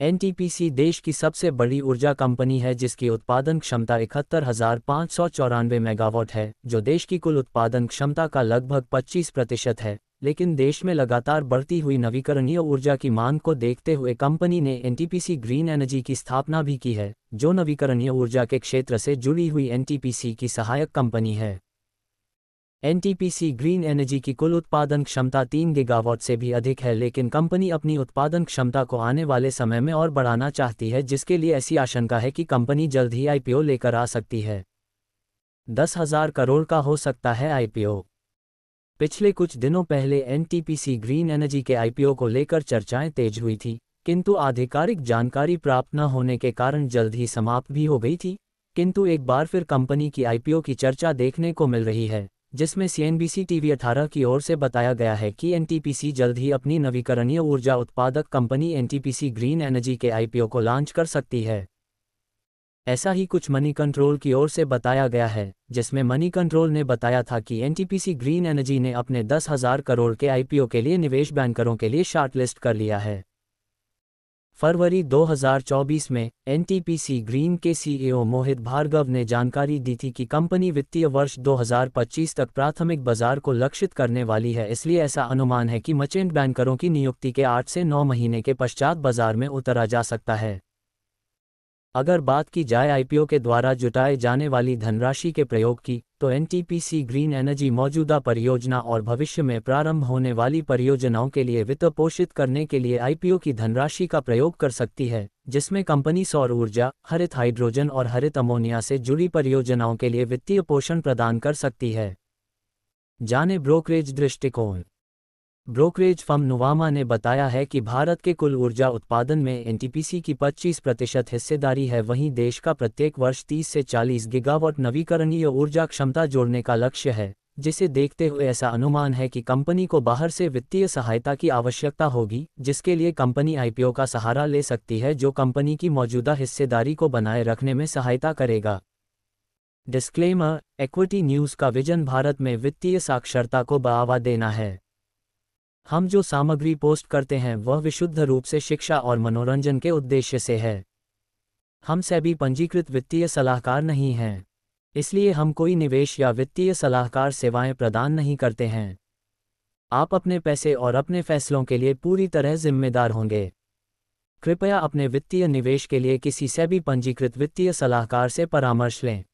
NTPC देश की सबसे बड़ी ऊर्जा कंपनी है जिसकी उत्पादन क्षमता 71,594 मेगावाट है, जो देश की कुल उत्पादन क्षमता का लगभग 25% है। लेकिन देश में लगातार बढ़ती हुई नवीकरणीय ऊर्जा की मांग को देखते हुए कंपनी ने एनटीपीसी ग्रीन एनर्जी की स्थापना भी की है, जो नवीकरणीय ऊर्जा के क्षेत्र से जुड़ी हुई एनटीपीसी की सहायक कंपनी है। एनटीपीसी ग्रीन एनर्जी की कुल उत्पादन क्षमता 3 गीगावाट से भी अधिक है, लेकिन कंपनी अपनी उत्पादन क्षमता को आने वाले समय में और बढ़ाना चाहती है, जिसके लिए ऐसी आशंका है कि कंपनी जल्द ही आईपीओ लेकर आ सकती है। 10,000 करोड़ का हो सकता है आईपीओ। पिछले कुछ दिनों पहले एनटीपीसी ग्रीन एनर्जी के आईपीओ को लेकर चर्चाएं तेज हुई थी, किंतु आधिकारिक जानकारी प्राप्त न होने के कारण जल्द ही समाप्त भी हो गई थी। किंतु एक बार फिर कंपनी की आईपीओ की चर्चा देखने को मिल रही है, जिसमें सीएनबीसी टीवी 18 की ओर से बताया गया है कि एनटीपीसी जल्द ही अपनी नवीकरणीय ऊर्जा उत्पादक कंपनी एनटीपीसी ग्रीन एनर्जी के आईपीओ को लॉन्च कर सकती है। ऐसा ही कुछ मनी कंट्रोल की ओर से बताया गया है, जिसमें मनी कंट्रोल ने बताया था कि एनटीपीसी ग्रीन एनर्जी ने अपने 10,000 करोड़ के आईपीओ के लिए निवेश बैंकरों के लिए शॉर्टलिस्ट कर लिया है। फरवरी 2024 में एनटीपीसी ग्रीन के सीईओ मोहित भार्गव ने जानकारी दी थी कि कंपनी वित्तीय वर्ष 2025 तक प्राथमिक बाजार को लक्षित करने वाली है, इसलिए ऐसा अनुमान है कि मर्चेंट बैंकरों की नियुक्ति के 8 से 9 महीने के पश्चात बाजार में उतरा जा सकता है। अगर बात की जाए आईपीओ के द्वारा जुटाए जाने वाली धनराशि के प्रयोग की, तो एनटीपीसी ग्रीन एनर्जी मौजूदा परियोजना और भविष्य में प्रारंभ होने वाली परियोजनाओं के लिए वित्त पोषित करने के लिए आईपीओ की धनराशि का प्रयोग कर सकती है, जिसमें कंपनी सौर ऊर्जा, हरित हाइड्रोजन और हरित अमोनिया से जुड़ी परियोजनाओं के लिए वित्तीय पोषण प्रदान कर सकती है। जाने ब्रोकरेज दृष्टिकोण। ब्रोकरेज फर्म नुवामा ने बताया है कि भारत के कुल ऊर्जा उत्पादन में एनटीपीसी की 25% हिस्सेदारी है। वहीं देश का प्रत्येक वर्ष 30 से 40 गीगावाट नवीकरणीय ऊर्जा क्षमता जोड़ने का लक्ष्य है, जिसे देखते हुए ऐसा अनुमान है कि कंपनी को बाहर से वित्तीय सहायता की आवश्यकता होगी, जिसके लिए कंपनी आईपीओ का सहारा ले सकती है, जो कंपनी की मौजूदा हिस्सेदारी को बनाए रखने में सहायता करेगा। डिस्क्लेमर: इक्विटी न्यूज़ का विजन भारत में वित्तीय साक्षरता को बढ़ावा देना है। हम जो सामग्री पोस्ट करते हैं वह विशुद्ध रूप से शिक्षा और मनोरंजन के उद्देश्य से है। हम सेबी पंजीकृत वित्तीय सलाहकार नहीं हैं, इसलिए हम कोई निवेश या वित्तीय सलाहकार सेवाएं प्रदान नहीं करते हैं। आप अपने पैसे और अपने फैसलों के लिए पूरी तरह जिम्मेदार होंगे। कृपया अपने वित्तीय निवेश के लिए किसी सेबी पंजीकृत वित्तीय सलाहकार से परामर्श लें।